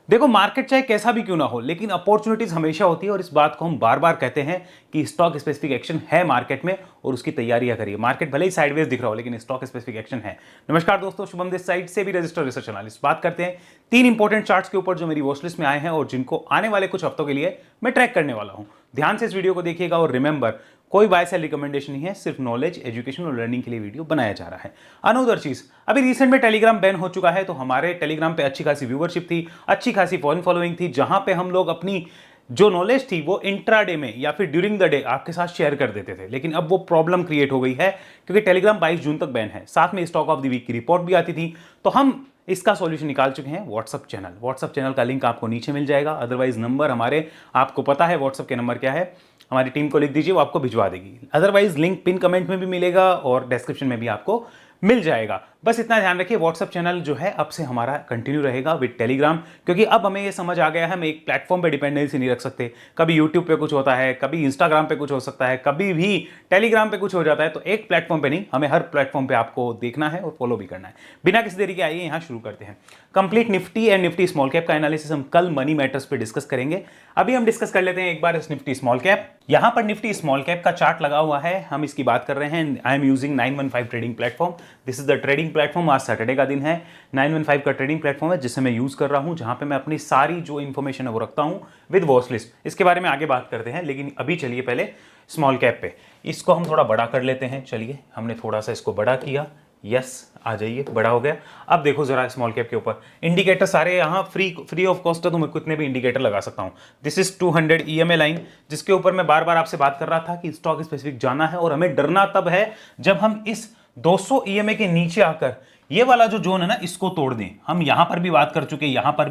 देखो, मार्केट चाहे कैसा भी क्यों ना हो, लेकिन अपॉर्चुनिटीज हमेशा होती है और इस बात को हम बार बार कहते हैं कि स्टॉक स्पेसिफिक एक्शन है मार्केट में और उसकी तैयारियां करिए। मार्केट भले ही साइडवेज दिख रहा हो लेकिन स्टॉक स्पेसिफिक एक्शन है। नमस्कार दोस्तों, शुभम दिस साइड से भी रजिस्टर रिसर्च एनालिस्ट बात करते हैं तीन इंपॉर्टेंट चार्ट्स के ऊपर जो मेरी वॉच लिस्ट में आए हैं और जिनको आने वाले कुछ हफ्तों के लिए मैं ट्रैक करने वाला हूं। ध्यान से इस वीडियो को देखिएगा और रिमेंबर, कोई बाय सेल रिकमेंडेशन नहीं है, सिर्फ नॉलेज, एजुकेशन और लर्निंग के लिए वीडियो बनाया जा रहा है। अनदर चीज, अभी रिसेंट में टेलीग्राम बैन हो चुका है, तो हमारे टेलीग्राम पे अच्छी खासी व्यूवरशिप थी, अच्छी खासी फॉरेन फॉलोइंग थी, जहां पे हम लोग अपनी जो नॉलेज थी वो इंट्राडे में या फिर ड्यूरिंग द डे आपके साथ शेयर कर देते थे। लेकिन अब वो प्रॉब्लम क्रिएट हो गई है क्योंकि टेलीग्राम 22 जून तक बैन है, साथ में स्टॉक ऑफ द वीक की रिपोर्ट भी आती थी। तो हम इसका सॉल्यूशन निकाल चुके हैं, व्हाट्सअप चैनल का लिंक आपको नीचे मिल जाएगा। अदरवाइज नंबर हमारे, आपको पता है व्हाट्सअप के नंबर क्या है, हमारी टीम को लिख दीजिए, वो आपको भिजवा देगी। अदरवाइज लिंक पिन कमेंट में भी मिलेगा और डिस्क्रिप्शन में भी आपको मिल जाएगा। बस इतना ध्यान रखिए, व्हाट्सअप चैनल जो है अब से हमारा कंटिन्यू रहेगा विद टेलीग्राम, क्योंकि अब हमें ये समझ आ गया है हम एक प्लेटफॉर्म पे डिपेंडेंसी नहीं रख सकते। कभी यूट्यूब पे कुछ होता है, कभी इंस्टाग्राम पे कुछ हो सकता है, कभी भी टेलीग्राम पे कुछ हो जाता है, तो एक प्लेटफॉर्म पे नहीं, हमें हर प्लेटफॉर्म पे आपको देखना है और फॉलो भी करना है। बिना किसी देरी के आइए यहाँ शुरू करते हैं। Complete Nifty and Nifty small cap का एनालिसिस हम कल मनी मैटर्स पे डिस्कस करेंगे। अभी हम डिस्कस कर लेते हैं एक बार इस निफ्टी स्मॉल कैप। यहां पर निफ्टी स्मॉल कैप का चार्ट लगा हुआ है, हम इसकी बात कर रहे हैं। I am using 915 trading platform. This is the trading platform. आज सैटरडे का दिन है, 915 का ट्रेडिंग प्लेटफॉर्म है जिसे मैं यूज कर रहा हूं, जहां पे मैं अपनी सारी जो इंफॉर्मेशन है वो रखता हूं विद वॉच लिस्ट। इसके बारे में आगे बात करते हैं, लेकिन अभी चलिए पहले स्मॉल कैप पे। इसको हम थोड़ा बड़ा कर लेते हैं। चलिए, हमने थोड़ा सा इसको बड़ा किया, यस आ जाइए, बड़ा हो गया। अब देखो जरा स्मॉल कैप के ऊपर इंडिकेटर सारे यहाँ फ्री ऑफ कॉस्ट है, तो मैं कितने भी इंडिकेटर लगा सकता हूँ। दिस इज 200 ईएमए लाइन, जिसके ऊपर मैं बार बार आपसे बात कर रहा था कि स्टॉक स्पेसिफिक जाना है और हमें डरना तब है जब हम इस 200 ईएमए के नीचे आकर ये वाला जो जोन है ना, इसको तोड़ दें। हम यहां पर भी बात कर चुके, यहां पर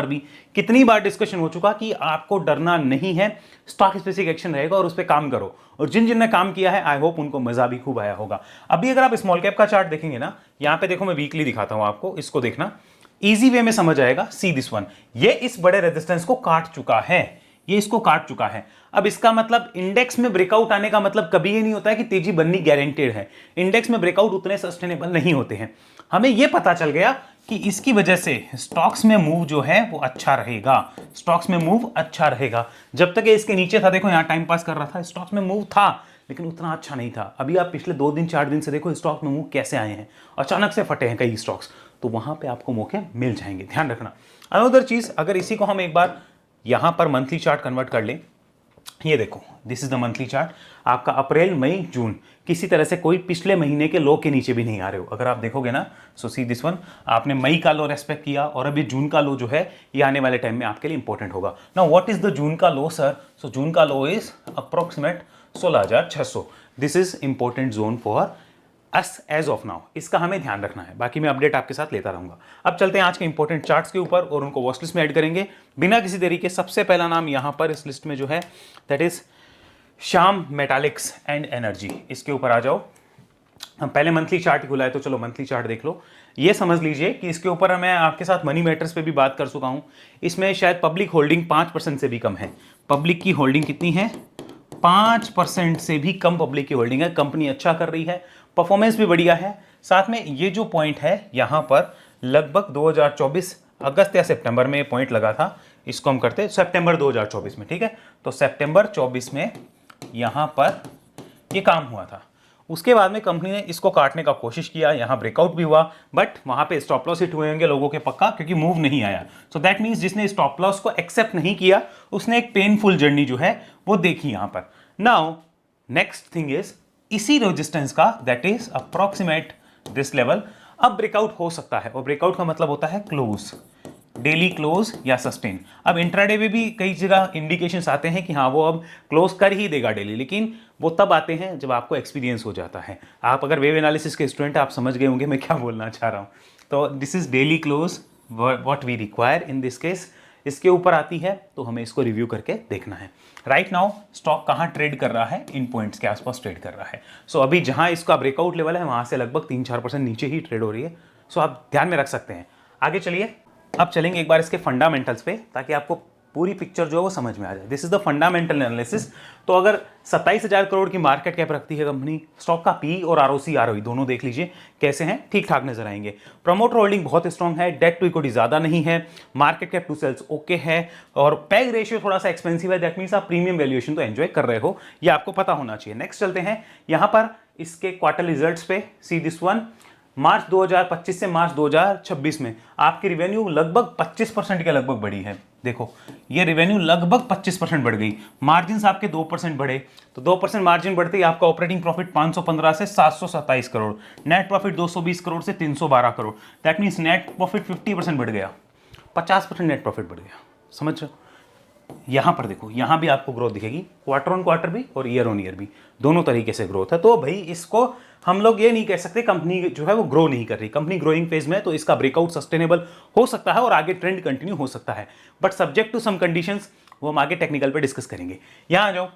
भी कितनी बार डिस्कशन हो चुका कि आपको डरना नहीं है, स्टॉक स्पेसिफिक एक्शन रहेगा और उस पर काम करो। और जिन जिन ने काम किया है, आई होप उनको मजा भी खूब आया होगा। अभी अगर आप स्मॉल कैप का चार्ट देखेंगे ना, यहां पे देखो, मैं वीकली दिखाता हूं आपको, इसको देखना, इजी वे में समझ आएगा। सी दिस वन, ये इस बड़े रेजिस्टेंस को काट चुका है, ये इसको काट चुका है। अब इसका मतलब इंडेक्स में ब्रेकआउट आने का मतलब कभी ये नहीं होता है कि तेजी बननी गारंटेड है। इंडेक्स में ब्रेकआउट उतने सस्टेनेबल नहीं होते हैं। हमें यह पता चल गया कि इसकी वजह से स्टॉक्स में मूव जो है वो अच्छा रहेगा, स्टॉक्स में मूव अच्छा रहेगा। जब तक ये इसके नीचे था, देखो यहां टाइम पास कर रहा था, स्टॉक्स में मूव था लेकिन उतना अच्छा नहीं था। अभी आप पिछले 2 दिन 4 दिन से देखो स्टॉक में मूव कैसे आए हैं, अचानक से फटे हैं कई स्टॉक्स, तो वहां पे आपको मौके मिल जाएंगे, ध्यान रखना। अनदर चीज, अगर इसी को हम एक बार यहां पर मंथली चार्ट कन्वर्ट कर लें, ये देखो, this is the monthly chart आपका। अप्रैल मई जून किसी तरह से कोई पिछले महीने के लो के नीचे भी नहीं आ रहे हो। अगर आप देखोगे ना, सो सी दिस वन, आपने मई का लो रेस्पेक्ट किया और अभी जून का लो जो है ये आने वाले टाइम में आपके लिए इंपॉर्टेंट होगा। Now what is the June का लो सर? सो जून का low is approximate 16,600। This is important zone for us as of now, इसका हमें ध्यान रखना है। बाकी मैं अपडेट आपके साथ लेता रहूंगा। अब चलते हैं आज के इंपॉर्टेंट चार्ट्स के ऊपर और उनको वॉच लिस्ट में ऐड करेंगे बिना किसी देरी के। सबसे पहला नाम यहां पर इस लिस्ट में जो है, that is Shyam Metalics and energy. इसके ऊपर आ जाओ। हम पहले मंथली चार्ट ही खुला है, तो चलो मंथली चार्ट देख लो। ये समझ लीजिए कि इसके ऊपर मैं आपके साथ मनी मैटर्स पे भी बात कर चुका हूं। इसमें शायद पब्लिक होल्डिंग 5% से भी कम है। पब्लिक की होल्डिंग कितनी है? 5% से भी कम पब्लिक की होल्डिंग है। कंपनी अच्छा कर रही है, परफॉर्मेंस भी बढ़िया है। साथ में ये जो पॉइंट है यहां पर, लगभग 2024 अगस्त या सितंबर में ये पॉइंट लगा था। इसको हम करते हैं सितंबर 2024 में, ठीक है। तो सितंबर 24 में यहां पर ये काम हुआ था। उसके बाद में कंपनी ने इसको काटने का कोशिश किया, यहां ब्रेकआउट भी हुआ, बट वहां पे स्टॉप लॉस हिट हुए होंगे लोगों के पक्का, क्योंकि मूव नहीं आया। सो दैट मींस जिसने स्टॉप लॉस को एक्सेप्ट नहीं किया उसने एक पेनफुल जर्नी जो है वो देखी यहां पर। नाउ नेक्स्ट थिंग इज, इसी रेजिस्टेंस का, that is approximate this level, अब ब्रेकआउट हो सकता है। और ब्रेकआउट का मतलब होता है क्लोज, डेली क्लोज या सस्टेन। अब इंट्राडे में भी कई जगह इंडिकेशंस आते हैं कि हाँ वो अब क्लोज कर ही देगा डेली, लेकिन वो तब आते हैं जब आपको एक्सपीरियंस हो जाता है। आप अगर वेव एनालिसिस के स्टूडेंट, आप समझ गए होंगे मैं क्या बोलना चाह रहा हूँ। तो this is daily close what we require in this case. इसके ऊपर आती है तो हमें इसको रिव्यू करके देखना है। राइट नाउ स्टॉक कहाँ ट्रेड कर रहा है? इन पॉइंट्स के आसपास ट्रेड कर रहा है। सो अभी जहां इसका ब्रेकआउट लेवल है वहां से लगभग 3-4% नीचे ही ट्रेड हो रही है। सो आप ध्यान में रख सकते हैं। आगे चलिए, अब चलेंगे एक बार इसके फंडामेंटल्स पे, ताकि आपको पूरी पिक्चर जो है वो समझ में आ जाए। This is the fundamental analysis. तो अगर 27,000 करोड़ की मार्केट कैप रखती है कंपनी, स्टॉक का पी और आरओसी आरओई दोनों देख लीजिए कैसे हैं, ठीक ठाक नजर आएंगे। प्रमोटर होल्डिंग बहुत स्ट्रांग है, डेट टू इक्विटी ज्यादा नहीं है, market cap to sales okay है, और पैग रेशियो थोड़ा सा एक्सपेंसिव है। दैट मींस आप प्रीमियम वैल्यूएशन तो एंजॉय कर रहे हो, ये आपको पता होना चाहिए। नेक्स्ट चलते हैं यहां पर इसके क्वार्टर रिजल्ट्स पे। सी दिस वन, मार्च 2025 से मार्च 2026 में आपकी रिवेन्यू लगभग 25% के लगभग बढ़ी है। देखो ये रिवेन्यू लगभग 25% बढ़ गई, मार्जिन आपके 2% बढ़े, तो 2% मार्जिन बढ़ते ही आपका ऑपरेटिंग प्रॉफिट 515 से 727 करोड़, नेट प्रॉफिट 220 करोड़ से 312 crore. That means net profit 50% बढ़ गया, 50% नेट प्रॉफिट बढ़ गया। समझ रहे हो? यहां पर देखो, यहां भी आपको ग्रोथ दिखेगी, क्वार्टर ऑन क्वार्टर भी और ईयर ऑन ईयर भी, दोनों तरीके से ग्रोथ है। तो भाई इसको हम लोग ये नहीं कह सकते कंपनी जो है वो ग्रो नहीं कर रही, कंपनी ग्रोइंग फेज में है, तो इसका ब्रेकआउट सस्टेनेबल हो सकता है और आगे ट्रेंड कंटिन्यू हो सकता है, but subject to some conditions, वो हम आगे टेक्निकल पे डिस्कस करेंगे। यहां आ जाओ,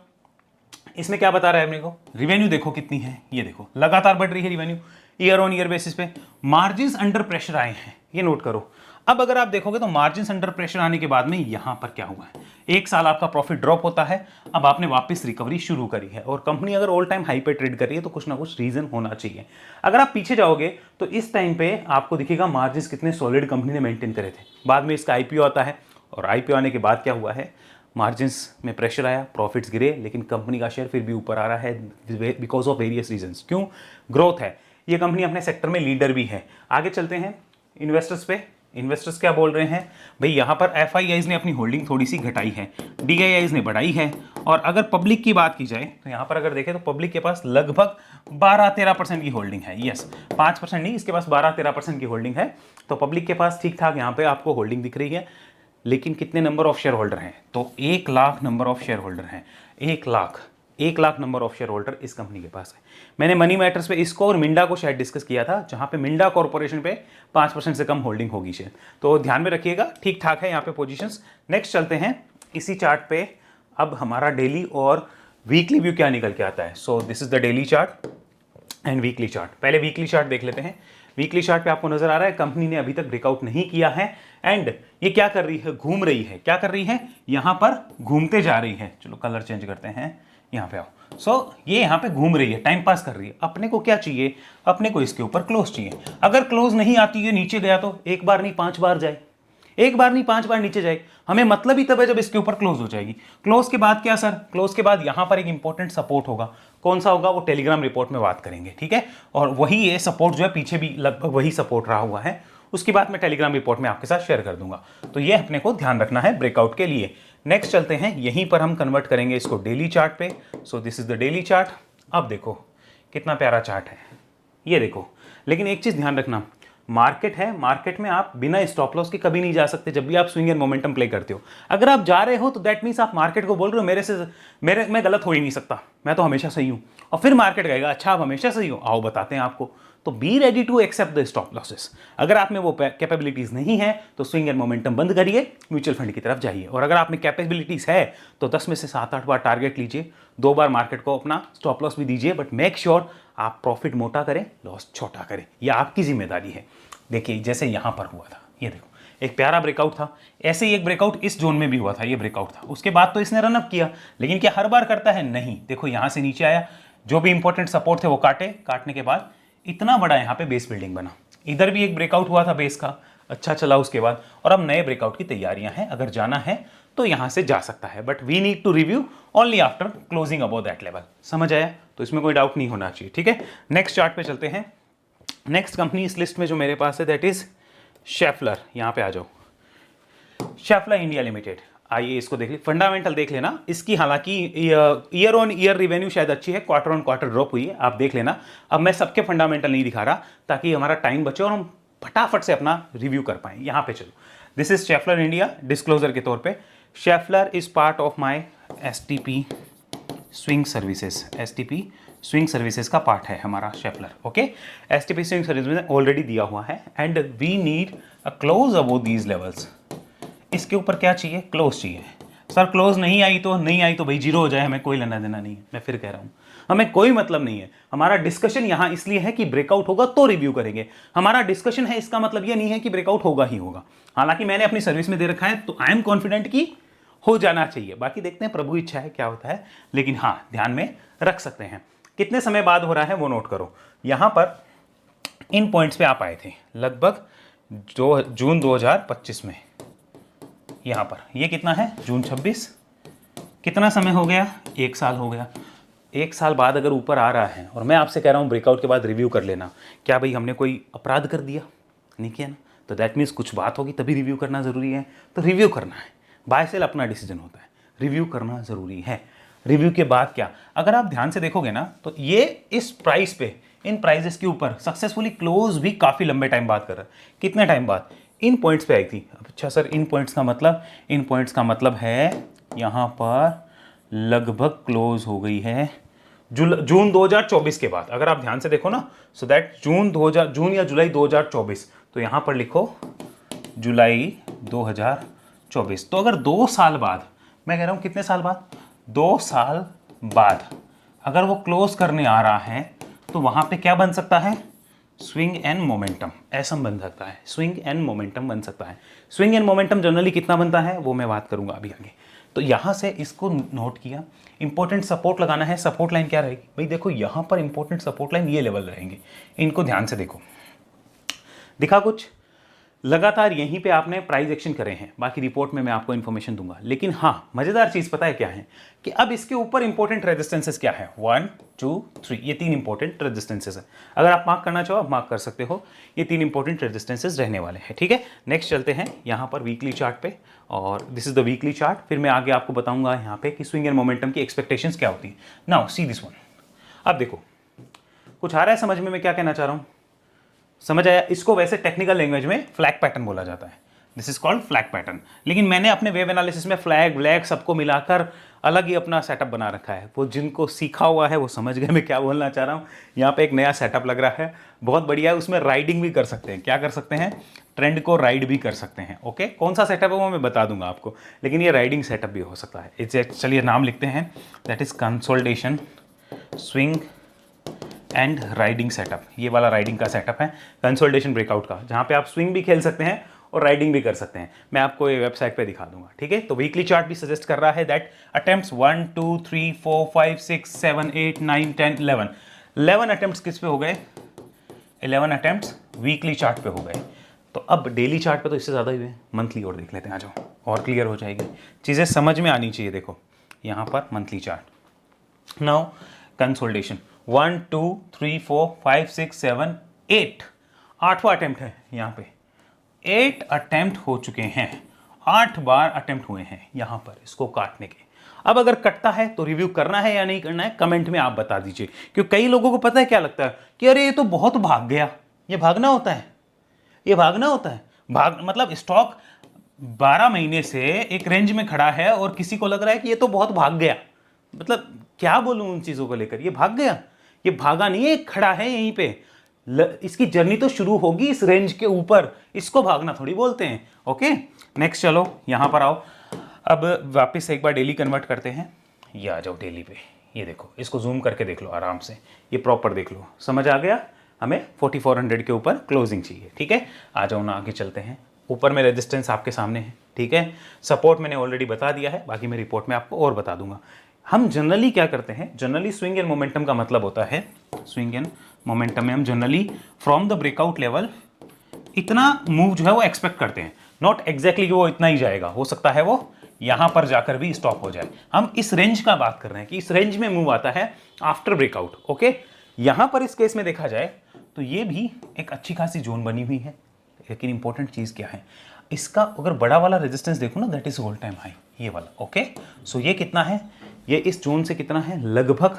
इसमें क्या बता रहा है अपने को, रिवेन्यू देखो कितनी है, ये देखो लगातार बढ़ रही है revenue year on year basis पे। मार्जिन अंडर प्रेशर आए हैं, ये नोट करो। अब अगर आप देखोगे तो मार्जिन अंडर प्रेशर आने के बाद में यहां पर क्या हुआ है, एक साल आपका प्रॉफिट ड्रॉप होता है, अब आपने वापस रिकवरी शुरू करी है, और कंपनी अगर ऑल टाइम हाई पे ट्रेड कर रही है तो कुछ ना कुछ रीजन होना चाहिए। अगर आप पीछे जाओगे तो इस टाइम पे आपको दिखेगा मार्जिन कितने सॉलिड कंपनी ने मेंटेन करे थे। बाद में इसका आईपीओ आता है, और आईपीओ आने के बाद क्या हुआ है, मार्जिन में प्रेशर आया, प्रॉफिट्स गिरे, लेकिन कंपनी का शेयर फिर भी ऊपर आ रहा है बिकॉज ऑफ वेरियस रीजंस। क्यों? ग्रोथ है, ये कंपनी अपने सेक्टर में लीडर भी है। आगे चलते हैं इन्वेस्टर्स पे। इन्वेस्टर्स क्या बोल रहे हैं भाई, यहाँ पर एफआईआईज ने अपनी होल्डिंग थोड़ी सी घटाई है, डीआईआईज ने बढ़ाई है, और अगर पब्लिक की बात की जाए तो यहाँ पर अगर देखें तो पब्लिक के पास लगभग 12-13% की होल्डिंग है। यस, 5% नहीं, इसके पास 12-13% की होल्डिंग है, तो पब्लिक के पास ठीक ठाक यहाँ पे आपको होल्डिंग दिख रही है। लेकिन कितने नंबर ऑफ शेयर होल्डर हैं, तो 1 lakh number of share holder हैं, 1 lakh number of share holder इस कंपनी के पास है। मैंने मनी मैटर्स पे इसको और मिंडा को शायद डिस्कस किया था, जहां पे मिंडा कॉर्पोरेशन पे 5% से कम होल्डिंग होगी शेयर, तो ध्यान में रखिएगा, ठीक ठाक है यहाँ पे पोजीशंस। नेक्स्ट चलते हैं इसी चार्ट पे, अब हमारा डेली और वीकली व्यू क्या निकल के आता है। So this is the daily chart and weekly chart. पहले वीकली चार्ट देख लेते हैं। वीकली चार्ट पे आपको नजर आ रहा है कंपनी ने अभी तक ब्रेकआउट नहीं किया है, एंड ये क्या कर रही है, घूम रही है। क्या कर रही है, यहां पर घूमते जा रही है। चलो कलर चेंज करते हैं, यहाँ पे आओ। सो ये यहाँ पे घूम रही है, टाइम पास कर रही है। अपने को क्या चाहिए, अपने को इसके ऊपर क्लोज चाहिए। अगर क्लोज नहीं आती है, नीचे गया तो एक बार नहीं 5 बार जाए, एक बार नहीं 5 बार नीचे जाए, हमें मतलब ही तब है जब इसके ऊपर क्लोज हो जाएगी। क्लोज के बाद क्या सर, क्लोज के बाद यहां पर एक इंपॉर्टेंट सपोर्ट होगा। कौन सा होगा, वो टेलीग्राम रिपोर्ट में बात करेंगे, ठीक है। और वही ये सपोर्ट जो है पीछे भी लगभग वही सपोर्ट रहा हुआ है, उसकी बात मैं टेलीग्राम रिपोर्ट में आपके साथ शेयर कर दूंगा। तो ये अपने को ध्यान रखना है ब्रेकआउट के लिए। नेक्स्ट चलते हैं, यहीं पर हम कन्वर्ट करेंगे इसको डेली चार्ट पे। So this is the daily chart. अब देखो कितना प्यारा चार्ट है, ये देखो। लेकिन एक चीज ध्यान रखना, मार्केट है, मार्केट में आप बिना स्टॉप लॉस के कभी नहीं जा सकते जब भी आप स्विंग एंड मोमेंटम प्ले करते हो। अगर आप जा रहे हो तो दैट मीन्स आप मार्केट को बोल रहे हो मैं गलत हो ही नहीं सकता, मैं तो हमेशा सही हूं। और फिर मार्केट कहेगा अच्छा आप हमेशा सही हो, आओ बताते हैं आपको। तो be ready to accept the stop losses. अगर आप में वो कैपेबिलिटीज नहीं है तो स्विंग एंड मोमेंटम बंद करिए, म्यूचुअल फंड की तरफ जाइए। और अगर आप में कैपेबिलिटीज है तो 10 में से 7-8 बार टारगेट लीजिए, 2 बार मार्केट को अपना स्टॉप लॉस भी दीजिए, बट मेक श्योर आप प्रॉफिट मोटा करें, लॉस छोटा करें, यह आपकी जिम्मेदारी है। देखिए जैसे यहां पर हुआ था, ये देखो एक प्यारा ब्रेकआउट था, ऐसे ही एक ब्रेकआउट इस जोन में भी हुआ था, ये ब्रेकआउट था। उसके बाद तो इसने रनअप किया, लेकिन क्या हर बार करता है, नहीं। देखो यहां से नीचे आया, जो भी इंपॉर्टेंट सपोर्ट थे वो काटने के बाद इतना बड़ा यहाँ पे बेस बिल्डिंग बना। इधर भी एक ब्रेकआउट हुआ था बेस का, अच्छा चला उसके बाद, और अब नए ब्रेकआउट की तैयारियां हैं। अगर जाना है तो यहां से जा सकता है, but we need to review only after closing above that level. समझ आया? तो इसमें कोई डाउट नहीं होना चाहिए, ठीक है। नेक्स्ट चार्ट पे चलते हैं। नेक्स्ट कंपनी इस लिस्ट में जो मेरे पास है दैट इज शेफलर। यहां पे आ जाओ, शेफलर इंडिया लिमिटेड। आइए इसको देख लीजिए, फंडामेंटल देख लेना इसकी। हालांकि ईयर ऑन ईयर रिवेन्यू शायद अच्छी है, क्वार्टर ऑन क्वार्टर ड्रॉप हुई है, आप देख लेना। अब मैं सबके फंडामेंटल नहीं दिखा रहा ताकि हमारा टाइम बचे और हम फटाफट से अपना रिव्यू कर पाएं। यहां पे चलो, this is Schaeffler India. Disclosure के तौर पे, Schaeffler is part of my STP swing services. STP swing services का पार्ट है हमारा Schaeffler, okay. STP swing services already दिया हुआ है, and we need a close above these levels. इसके ऊपर क्या चाहिए, क्लोज चाहिए। सर क्लोज नहीं आई तो भाई जीरो हो जाए, हमें कोई लेना देना नहीं है। मैं फिर कह रहा हूं, हमें कोई मतलब नहीं है। हमारा डिस्कशन यहां इसलिए है कि ब्रेकआउट होगा तो रिव्यू करेंगे। हमारा डिस्कशन है, इसका मतलब यह नहीं है कि ब्रेकआउट होगा ही होगा। हालांकि मैंने अपनी सर्विस में दे रखा है, तो आई एम कॉन्फिडेंट कि हो जाना चाहिए। बाकी देखते हैं प्रभु इच्छा है क्या होता है, लेकिन हाँ ध्यान में रख सकते हैं। कितने समय बाद हो रहा है वो नोट करो। यहां पर इन पॉइंट्स पे आप आए थे लगभग जून 2025 में। यहां पर ये कितना है, जून 26, कितना समय हो गया, 1 साल हो गया। 1 साल बाद अगर ऊपर आ रहा है और मैं आपसे कह रहा हूं ब्रेकआउट के बाद रिव्यू कर लेना, क्या भाई हमने कोई अपराध कर दिया? नहीं किया ना, तो दैट मीन्स कुछ बात होगी तभी रिव्यू करना जरूरी है। तो रिव्यू करना है, बाय सेल अपना डिसीजन होता है, रिव्यू करना जरूरी है। रिव्यू के बाद क्या, अगर आप ध्यान से देखोगे ना तो ये इस प्राइस पे, इन प्राइजेस के ऊपर सक्सेसफुली क्लोज भी काफी लंबे टाइम बाद कर रहा है। कितने टाइम बाद? इन पॉइंट्स पे आई थी। अच्छा सर इन पॉइंट्स का मतलब, इन पॉइंट्स का मतलब है यहां पर लगभग क्लोज हो गई है जून 2024 के बाद। अगर आप ध्यान से देखो ना, सो दैट जून या जुलाई 2024, तो यहां पर लिखो जुलाई 2024। तो अगर 2 साल बाद, मैं कह रहा हूं कितने साल बाद, 2 साल बाद अगर वो क्लोज करने आ रहा है तो वहां पे क्या बन सकता है, स्विंग एंड मोमेंटम, ऐसा बन सकता है। स्विंग एंड मोमेंटम बन सकता है। स्विंग एंड मोमेंटम जनरली कितना बनता है वो मैं बात करूंगा अभी आगे। तो यहां से इसको नोट किया, इंपॉर्टेंट सपोर्ट लगाना है। सपोर्ट लाइन क्या रहेगी भाई, देखो यहां पर इंपॉर्टेंट सपोर्ट लाइन ये लेवल रहेंगे, इनको ध्यान से देखो। दिखा कुछ, लगातार यहीं पे आपने प्राइस एक्शन करे हैं, बाकी रिपोर्ट में मैं आपको इन्फॉर्मेशन दूंगा। लेकिन हाँ मजेदार चीज पता है क्या है, कि अब इसके ऊपर इंपॉर्टेंट रेजिस्टेंसेस क्या है, 1 2 3, ये 3 इंपॉर्टेंट रेजिस्टेंसेस है। अगर आप मार्क करना चाहो आप मार्क कर सकते हो, ये 3 इंपॉर्टेंट रेजिस्टेंसेस रहने वाले हैं। ठीक है, नेक्स्ट चलते हैं यहाँ पर वीकली चार्ट पे, और this is the weekly chart. फिर मैं आगे आपको बताऊंगा यहाँ पे कि स्विंग एंड मोमेंटम की एक्सपेक्टेशंस क्या होती है। Now see this one. अब देखो कुछ आ रहा है समझ में मैं क्या कहना चाह रहा हूँ, समझ आया? इसको वैसे टेक्निकल लैंग्वेज में फ्लैग पैटर्न बोला जाता है, this is called flag pattern. लेकिन मैंने अपने वेव एनालिसिस में फ्लैग व्लैग सबको मिलाकर अलग ही अपना सेटअप बना रखा है। वो जिनको सीखा हुआ है वो समझ गए मैं क्या बोलना चाह रहा हूँ। यहाँ पे एक नया सेटअप लग रहा है, बहुत बढ़िया है। उसमें राइडिंग भी कर सकते हैं। क्या कर सकते हैं? ट्रेंड को राइड भी कर सकते हैं। ओके, कौन सा सेटअप है वो मैं बता दूंगा आपको, लेकिन ये राइडिंग सेटअप भी हो सकता है। चलिए नाम लिखते हैं, that is consolidation swing and riding setup. ये वाला राइडिंग का सेटअप है कंसोलिडेशन ब्रेकआउट का, जहां पे आप स्विंग भी खेल सकते हैं और राइडिंग भी कर सकते हैं। मैं आपको ये वेबसाइट पे दिखा दूंगा। ठीक है, तो वीकली चार्ट भी सजेस्ट कर रहा है दैट अटेम्प्ट्स 1 2 3 4 5 6 7 8 9 10 11 अटेम्प्ट्स किस पे हो गए, 11 अटेम्प्ट्स वीकली चार्ट पे हो गए। तो अब डेली चार्ट पे तो इससे ज़्यादा ही हुए, मंथली और देख लेते हैं, आ जाओ और क्लियर हो जाएगी चीज़ें, समझ में आनी चाहिए। देखो यहाँ पर मंथली चार्ट, नाउ कंसोलिडेशन 1 2 3 4 5 6 7 8, 8वां अटेम्प्ट है यहाँ पे, 8 अटेम्प्ट हो चुके हैं, 8 बार अटेम्प्ट हुए हैं यहाँ पर इसको काटने के। अब अगर कटता है तो रिव्यू करना है या नहीं करना है, कमेंट में आप बता दीजिए। क्योंकि कई लोगों को पता है क्या लगता है कि अरे ये तो बहुत भाग गया। ये भागना होता है, ये भागना होता है। भाग मतलब स्टॉक 12 महीने से एक रेंज में खड़ा है और किसी को लग रहा है कि ये तो बहुत भाग गया। मतलब क्या बोलूं उन चीजों को लेकर, ये भाग गया, ये भागा नहीं है, खड़ा है यहीं पे। इसकी जर्नी तो शुरू होगी इस रेंज के ऊपर, इसको भागना थोड़ी बोलते हैं। ओके, नेक्स्ट चलो यहां पर आओ। अब वापस एक बार डेली कन्वर्ट करते हैं, ये आ जाओ डेली पे। ये देखो, इसको जूम करके देख लो आराम से, ये प्रॉपर देख लो, समझ आ गया? हमें 4400 के ऊपर क्लोजिंग चाहिए। ठीक है, आ जाओ ना आगे चलते हैं। ऊपर में रेजिस्टेंस आपके सामने है, ठीक है। सपोर्ट मैंने ऑलरेडी बता दिया है, बाकी मैं रिपोर्ट में आपको और बता दूंगा। हम जनरली क्या करते हैं, जनरली स्विंग एंड मोमेंटम का मतलब होता है, स्विंग एंड मोमेंटम में हम generally from the breakout level इतना मूव जो है वो एक्सपेक्ट करते हैं। नॉट एग्जैक्टली वो इतना ही जाएगा, हो सकता है वो यहां पर जाकर भी स्टॉप हो जाए। हम इस रेंज का बात कर रहे हैं कि इस रेंज में मूव आता है आफ्टर ब्रेकआउट। ओके, यहां पर इस केस में देखा जाए तो ये भी एक अच्छी खासी जोन बनी हुई है। लेकिन इंपॉर्टेंट चीज क्या है, इसका अगर बड़ा वाला रेजिस्टेंस देखो ना, that is all time high, ये वाला। ओके, सो ये कितना है, ये इस जोन से कितना है, लगभग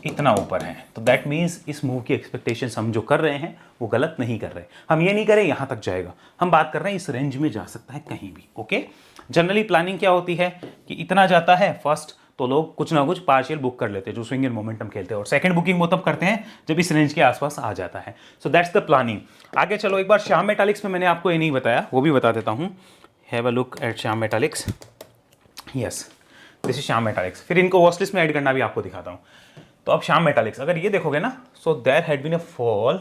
इतना ऊपर है। तो दैट मीन्स इस मूव की एक्सपेक्टेशंस हम जो कर रहे हैं वो गलत नहीं कर रहे। हम ये नहीं करें यहां तक जाएगा, हम बात कर रहे हैं इस रेंज में जा सकता है कहीं भी। ओके, जनरली प्लानिंग क्या होती है कि इतना जाता है फर्स्ट, तो लोग कुछ ना कुछ पार्शियल बुक कर लेते हैं जो स्विंग एंड मोमेंटम खेलते हैं, और सेकंड बुकिंग वो तब करते हैं जब इस रेंज के आसपास आ जाता है। So that's the planning. आगे चलो, एक बार श्याम मेटालिक्स में मैंने आपको ये नहीं बताया, वो भी बता देता हूं। Have a look at Shyam Metalics. Yes, this is Shyam Metalics. फिर इनको वॉच लिस्ट में ऐड करना भी आपको दिखाता हूं। तो अब श्याम मेटालिक्स अगर ये देखोगे ना, so there had been a fall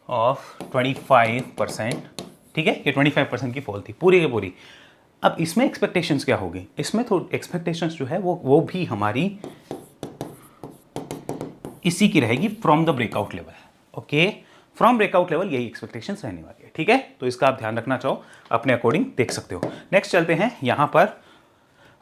of 25%। ठीक है, ये 25% की फॉल थी पूरी की पूरी। अब इसमें एक्सपेक्टेशंस क्या होगी, इसमें तो एक्सपेक्टेशंस जो है वो भी हमारी इसी की रहेगी from the breakout level. Okay, from breakout level यही एक्सपेक्टेशंस रहने वाली है। ठीक है, तो इसका आप ध्यान रखना चाहो अपने अकॉर्डिंग देख सकते हो। नेक्स्ट चलते हैं यहां पर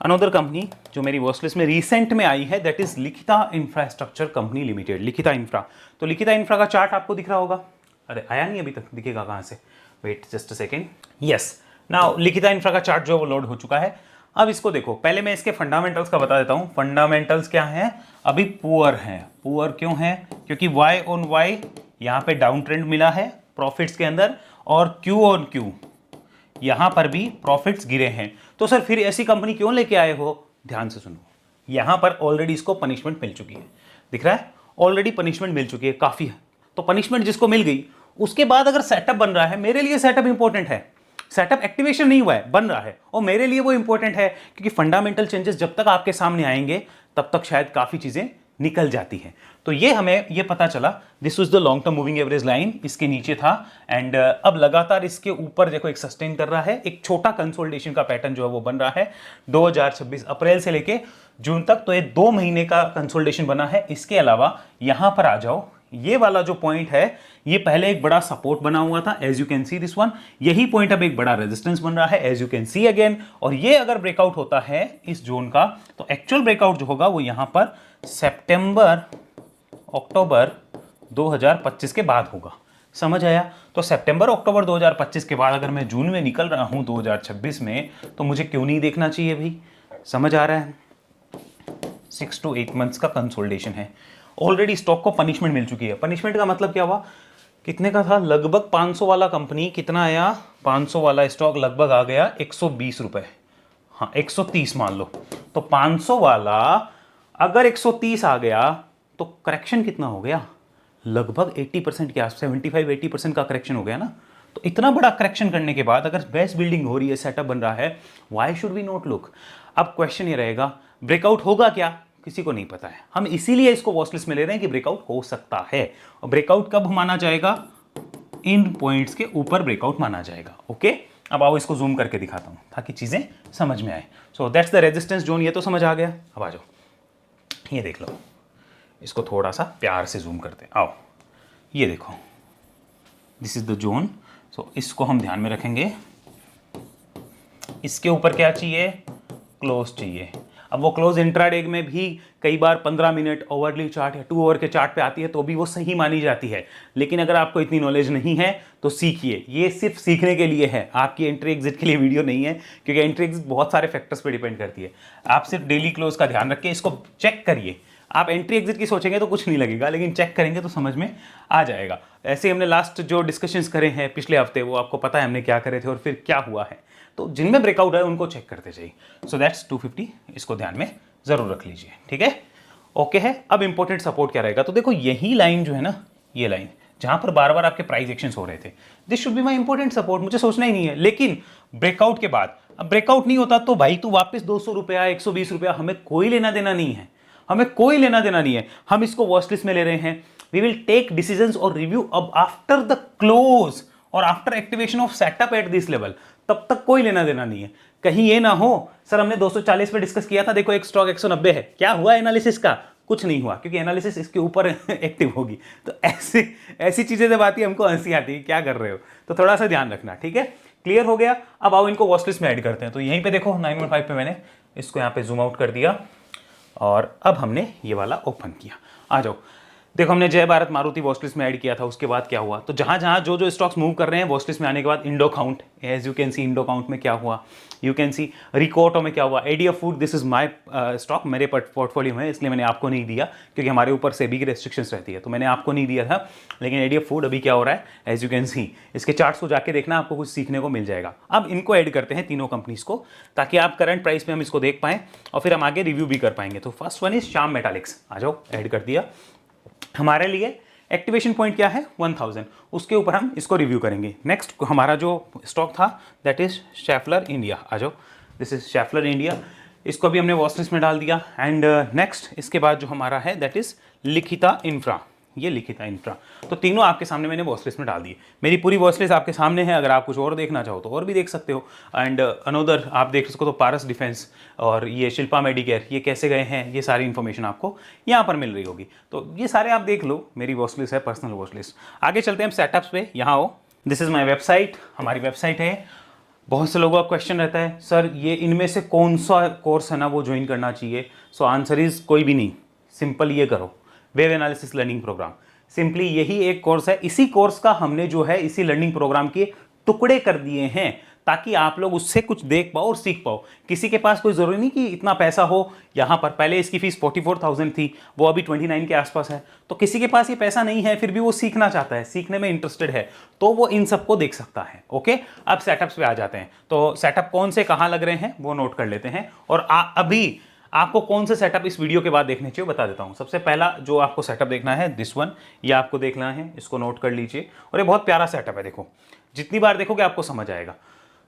अनदर कंपनी जो मेरी वॉच लिस्ट में रिसेंट में आई है, दैट इज लिखिता इंफ्रास्ट्रक्चर कंपनी लिमिटेड, लिखिता इंफ्रा। तो लिखिता इंफ्रा का चार्ट आपको दिख रहा होगा। अरे आया नहीं अभी तक, दिखेगा कहां से, wait just a second. Yes, now Likhitha infra का चार्ट जो है वो लोड हो चुका है। अब इसको देखो, पहले मैं इसके फंडामेंटल्स का बता देता हूं। फंडामेंटल्स क्या हैं, अभी पुअर हैं। पुअर क्यों है, क्योंकि वाई ऑन वाई यहां पे डाउन ट्रेंड मिला है प्रॉफिट्स के अंदर, और क्यू ऑन क्यू यहां पर भी प्रॉफिट्स गिरे हैं। तो सर फिर ऐसी कंपनी क्यों लेके आए हो, ध्यान से सुनो। यहां पर ऑलरेडी इसको पनिशमेंट मिल चुकी है, दिख रहा है, ऑलरेडी पनिशमेंट मिल चुकी है काफी। तो पनिशमेंट जिसको मिल गई, उसके बाद अगर सेटअप बन रहा है, मेरे लिए सेटअप इंपॉर्टेंट है। सेटअप एक्टिवेशन नहीं हुआ है, बन रहा है, और मेरे लिए वो इंपॉर्टेंट है, क्योंकि फंडामेंटल चेंजेस जब तक आपके सामने आएंगे तब तक शायद काफी चीजें निकल जाती हैं। तो ये हमें ये पता चला, this was the long term moving average line, इसके नीचे था, एंड अब लगातार इसके ऊपर देखो एक सस्टेन कर रहा है, एक छोटा कंसोलिडेशन का पैटर्न जो है वो बन रहा है 2026 अप्रैल से लेके जून तक। तो ये 2 महीने का कंसोलिडेशन बना है। इसके अलावा यहां पर आ जाओ, ये वाला जो पॉइंट है, ये पहले एक बड़ा सपोर्ट बना हुआ था, as you can see this one. यही पॉइंट अब एक बड़ा रेजिस्टेंस बन रहा है, as you can see again. और ये अगर ब्रेकआउट होता है इस जोन का, तो एक्चुअल ब्रेकआउट जो होगा वो यहां पर सितंबर अक्टूबर 2025 के बाद होगा। समझ आया? तो सितंबर अक्टूबर 2025 के बाद अगर मैं जून में निकल रहा हूं 2026 में, तो मुझे क्यों नहीं देखना चाहिए भाई? समझ आ रहा है? 6 to 8 मंथ्स का कंसोलिडेशन है। ऑलरेडी स्टॉक को पनिशमेंट मिल चुकी है। पनिशमेंट का मतलब क्या हुआ, कितने का था, लगभग 500 वाला कंपनी कितना आया, 500 वाला स्टॉक लगभग आ गया 120 रुपए, हाँ 130 मान लो। तो 500 वाला अगर 130 आ गया तो करेक्शन कितना हो गया, लगभग 80% के आस 75-80% का करेक्शन हो गया ना। तो इतना बड़ा करेक्शन करने के बाद अगर बेस बिल्डिंग हो रही है, सेटअप बन रहा है, why should we not look? अब क्वेश्चन ये रहेगा, ब्रेकआउट होगा क्या, किसी को नहीं पता है। हम इसीलिए इसको वॉच लिस्ट में ले रहे हैं कि ब्रेकआउट हो सकता है। और ब्रेकआउट कब माना जाएगा, इन पॉइंट्स के ऊपर ब्रेकआउट माना जाएगा। ओके, अब आओ इसको जूम करके दिखाता हूं ताकि चीजें समझ में आए। So that's the resistance zone, ये तो समझ आ गया। अब आ जाओ, ये देख लो, इसको थोड़ा सा प्यार से जूम करते हैं। आओ, ये देखो, दिस इज द जोन। सो इसको हम ध्यान में रखेंगे। इसके ऊपर क्या चाहिए, क्लोज चाहिए। अब वो क्लोज इंट्राडे में भी कई बार 15 मिनट ओवरली चार्ट या 2 आवर के चार्ट पे आती है, तो भी वो सही मानी जाती है। लेकिन अगर आपको इतनी नॉलेज नहीं है तो सीखिए, ये सिर्फ सीखने के लिए है, आपकी एंट्री एग्जिट के लिए वीडियो नहीं है, क्योंकि एंट्री एग्जिट बहुत सारे फैक्टर्स पे डिपेंड करती है। आप सिर्फ डेली क्लोज का ध्यान रखिए, इसको चेक करिए। आप एंट्री एग्जिट की सोचेंगे तो कुछ नहीं लगेगा, लेकिन चेक करेंगे तो समझ में आ जाएगा। ऐसे हमने लास्ट जो डिस्कशंस करे हैं पिछले हफ्ते, वो आपको पता है हमने क्या करे थे और फिर क्या हुआ है। तो जिनमें ब्रेकआउट है उनको चेक करते जाइए। सो दैट्स 250, इसको ध्यान में जरूर रख लीजिए। ठीक है, ओके है। अब इंपॉर्टेंट सपोर्ट क्या रहेगा, तो देखो यही लाइन जो है ना, ये लाइन जहां पर बार बार आपके प्राइस एक्शंस हो रहे थे, this should be my important support, मुझे सोचना ही नहीं है। लेकिन ब्रेकआउट के बाद, अब ब्रेकआउट नहीं होता तो भाई तू वापस 200 रुपया 120 रुपया, हमें कोई लेना देना नहीं है, हमें कोई लेना देना नहीं है। हम इसको वॉच लिस्ट में ले रहे हैं। वी विल टेक डिसीजंस और रिव्यू अब आफ्टर द क्लोज और after activation of setup at this level. तब तक कोई लेना देना नहीं है। कहीं ये ना हो सर हमने 240 पे डिस्कस किया था, देखो एक स्टॉक 190 है, क्या हुआ एनालिसिस का, कुछ नहीं हुआ, क्योंकि एनालिसिस इसके ऊपर एक्टिव होगी। तो ऐसी चीजें जब आती है हमको हंसी आती है, क्या कर रहे हो। तो थोड़ा सा ध्यान रखना, ठीक है, क्लियर हो गया। अब आओ इनको वॉच लिस्ट में ऐड करते हैं। तो यहीं पे देखो 915 पे मैंने इसको यहाँ पे जूम आउट कर दिया और अब हमने ये वाला ओपन किया। आ जाओ, देखो हमने जय भारत मारुति वॉच लिस्ट में ऐड किया था, उसके बाद क्या हुआ, तो जहां जहां जो जो स्टॉक्स मूव कर रहे हैं वॉच लिस्ट में आने के बाद Indo Count, as you can see Indo Count में क्या हुआ, यू कैन सी रिकॉर्टो में क्या हुआ, ADF food, this is my stock, मेरे पोर्टफोलियो में, इसलिए मैंने आपको नहीं दिया क्योंकि हमारे ऊपर सेबी की रेस्ट्रिक्शंस रहती है, तो मैंने आपको नहीं दिया था। लेकिन एडीएफ फूड अभी क्या हो रहा है, एज यू कैन सी, इसके चार्ट्स को जाके देखना, आपको कुछ सीखने को मिल जाएगा। अब इनको ऐड करते हैं तीनों कंपनीज को, ताकि आप करंट प्राइस में हम इसको देख पाएं और फिर हम आगे रिव्यू भी कर पाएंगे। तो first one is Shyam Metalics, आ जाओ, ऐड कर दिया। हमारे लिए एक्टिवेशन पॉइंट क्या है 1000, उसके ऊपर हम इसको रिव्यू करेंगे। नेक्स्ट हमारा जो स्टॉक था दैट इज शेफलर इंडिया, आ जाओ, दिस इज शेफलर इंडिया, इसको भी हमने वॉच लिस्ट में डाल दिया। एंड नेक्स्ट इसके बाद जो हमारा है दैट इज लिखिता इंफ्रा, ये लिखिता इंफ्रा। तो तीनों आपके सामने मैंने वॉच लिस्ट में डाल दिए। मेरी पूरी वॉच लिस्ट आपके सामने है, अगर आप कुछ और देखना चाहो तो और भी देख सकते हो। एंड अनोदर आप देख सकते हो तो पारस डिफेंस और ये शिल्पा मेडिकेयर, ये कैसे गए हैं, ये सारी इन्फॉर्मेशन आपको यहाँ पर मिल रही होगी। तो ये सारे आप देख लो, मेरी वॉच लिस्ट है, पर्सनल वॉच लिस्ट। आगे चलते हैं हम सेटअप्स पे। यहाँ आओ, दिस इज़ माई वेबसाइट, हमारी वेबसाइट है। बहुत से लोगों का क्वेश्चन रहता है, सर ये इनमें से कौन सा कोर्स है ना वो ज्वाइन करना चाहिए। सो आंसर इज कोई भी नहीं, सिंपल ये करो, web analysis learning program. Simply यही एक कोर्स है। इसी कोर्स का हमने जो है इसी लर्निंग प्रोग्राम के टुकड़े कर दिए हैं ताकि आप लोग उससे कुछ देख पाओ और सीख पाओ। किसी के पास कोई ज़रूरी नहीं कि इतना पैसा हो। यहाँ पर पहले इसकी फीस 44,000 थी, वो अभी 29 के आसपास है। तो किसी के पास ये पैसा नहीं है, फिर भी वो सीखना चाहता है, सीखने में इंटरेस्टेड है, तो वो इन सबको देख सकता है। ओके, अब सेटअप्स पे आ जाते हैं। तो सेटअप कौन से कहाँ लग रहे हैं वो नोट कर लेते हैं। और अभी आपको कौन से सेटअप इस वीडियो के बाद देखने चाहिए बता देता हूं। सबसे पहला जो आपको सेटअप देखना है, दिस वन, ये आपको देखना है, इसको नोट कर लीजिए। और ये बहुत प्यारा सेटअप है, देखो जितनी बार देखोगे आपको समझ आएगा।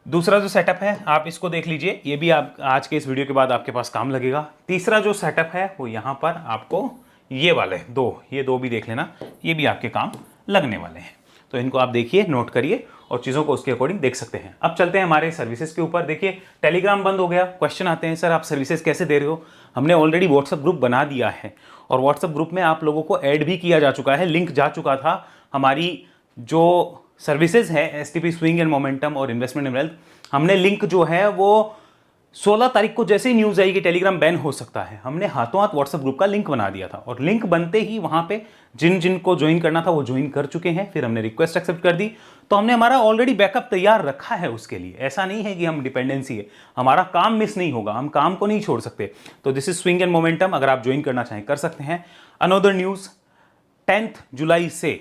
दूसरा जो सेटअप है आप इसको देख लीजिए, ये भी आप आज के इस वीडियो के बाद आपके पास काम लगेगा। तीसरा जो सेटअप है वो यहाँ पर आपको ये वाले ये दो भी देख लेना, ये भी आपके काम लगने वाले हैं। तो इनको आप देखिए, नोट करिए और चीज़ों को उसके अकॉर्डिंग देख सकते हैं। अब चलते हैं हमारे सर्विसेज के ऊपर। देखिए टेलीग्राम बंद हो गया, क्वेश्चन आते हैं सर आप सर्विसेज कैसे दे रहे हो। हमने ऑलरेडी व्हाट्सएप ग्रुप बना दिया है और व्हाट्सएप ग्रुप में आप लोगों को ऐड भी किया जा चुका है, लिंक जा चुका था। हमारी जो सर्विसेज है एसटीपी स्विंग एंड मोमेंटम और इन्वेस्टमेंट इन वेल्थ, हमने लिंक जो है वो 16 तारीख को जैसे ही न्यूज़ आई कि टेलीग्राम बैन हो सकता है, हमने हाथों हाथ व्हाट्सएप ग्रुप का लिंक बना दिया था। और लिंक बनते ही वहाँ पे जिन जिन को ज्वाइन करना था वो ज्वाइन कर चुके हैं। फिर हमने रिक्वेस्ट एक्सेप्ट कर दी, तो हमने हमारा ऑलरेडी बैकअप तैयार रखा है उसके लिए। ऐसा नहीं है कि हम डिपेंडेंसी है, हमारा काम मिस नहीं होगा, हम काम को नहीं छोड़ सकते। तो this is swing and momentum, अगर आप ज्वाइन करना चाहें कर सकते हैं। अनदर न्यूज़, 10 जुलाई से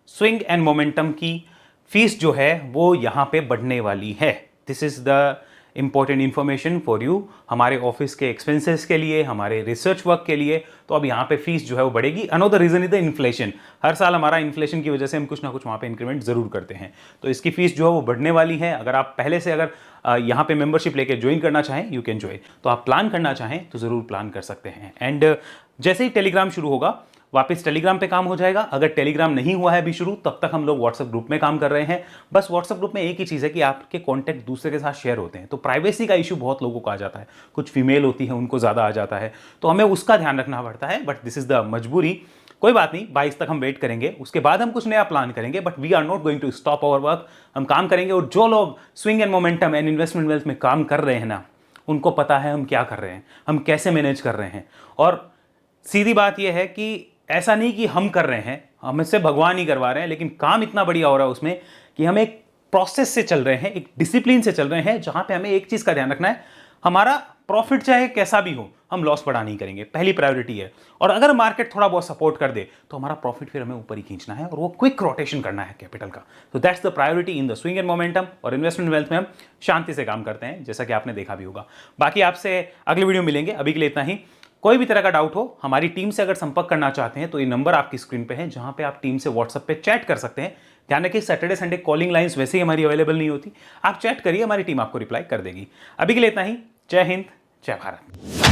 स्विंग एंड मोमेंटम की फीस जो है वो यहाँ पे बढ़ने वाली है। This is the important information for you, हमारे ऑफिस के एक्सपेंसेस के लिए, हमारे रिसर्च वर्क के लिए। तो अब यहाँ पे फीस जो है वो बढ़ेगी। Another reason is the inflation. हर साल हमारा इन्फ्लेशन की वजह से हम कुछ ना कुछ वहाँ पे इंक्रीमेंट जरूर करते हैं, तो इसकी फीस जो है वो बढ़ने वाली है। अगर आप पहले से अगर यहाँ पे मेंबरशिप लेके ज्वाइन करना चाहें, यू कैन ज्वाइन। तो आप प्लान करना चाहें तो ज़रूर प्लान कर सकते हैं। एंड जैसे ही टेलीग्राम शुरू होगा वापस टेलीग्राम पे काम हो जाएगा। अगर टेलीग्राम नहीं हुआ है अभी शुरू, तब तक हम लोग व्हाट्सएप ग्रुप में काम कर रहे हैं। बस व्हाट्सएप ग्रुप में एक ही चीज़ है कि आपके कॉन्टैक्ट दूसरे के साथ शेयर होते हैं, तो प्राइवेसी का इशू बहुत लोगों को आ जाता है। कुछ फीमेल होती है उनको ज़्यादा आ जाता है, तो हमें उसका ध्यान रखना पड़ता है। बट दिस इज़ द मजबूरी, कोई बात नहीं, 22 तक हम वेट करेंगे, उसके बाद हम कुछ नया प्लान करेंगे। But we are not going to stop our work, हम काम करेंगे। और जो लोग swing and momentum and investment wealth में काम कर रहे हैं ना, उनको पता है हम क्या कर रहे हैं, हम कैसे मैनेज कर रहे हैं। और सीधी बात यह है कि ऐसा नहीं कि हम कर रहे हैं, हमसे भगवान ही करवा रहे हैं, लेकिन काम इतना बढ़िया हो रहा है उसमें कि हम एक प्रोसेस से चल रहे हैं, एक डिसिप्लिन से चल रहे हैं, जहां पे हमें एक चीज का ध्यान रखना है, हमारा प्रॉफिट चाहे कैसा भी हो, हम लॉस बढ़ा नहीं करेंगे, पहली प्रायोरिटी है। और अगर मार्केट थोड़ा बहुत सपोर्ट कर दे तो हमारा प्रॉफिट फिर हमें ऊपर ही खींचना है और वो क्विक रोटेशन करना है कैपिटल का। तो that's the priority in the swing and momentum. और इन्वेस्टमेंट वेल्थ में हम शांति से काम करते हैं, जैसा कि आपने देखा भी होगा। बाकी आपसे अगली वीडियो मिलेंगे, अभी के लिए इतना ही। कोई भी तरह का डाउट हो, हमारी टीम से अगर संपर्क करना चाहते हैं तो ये नंबर आपकी स्क्रीन पे है, जहां पे आप टीम से व्हाट्सएप पे चैट कर सकते हैं। ध्यान रखिए सैटरडे संडे कॉलिंग लाइंस वैसे ही हमारी अवेलेबल नहीं होती, आप चैट करिए, हमारी टीम आपको रिप्लाई कर देगी। अभी के लिए इतना ही। जय हिंद, जय भारत।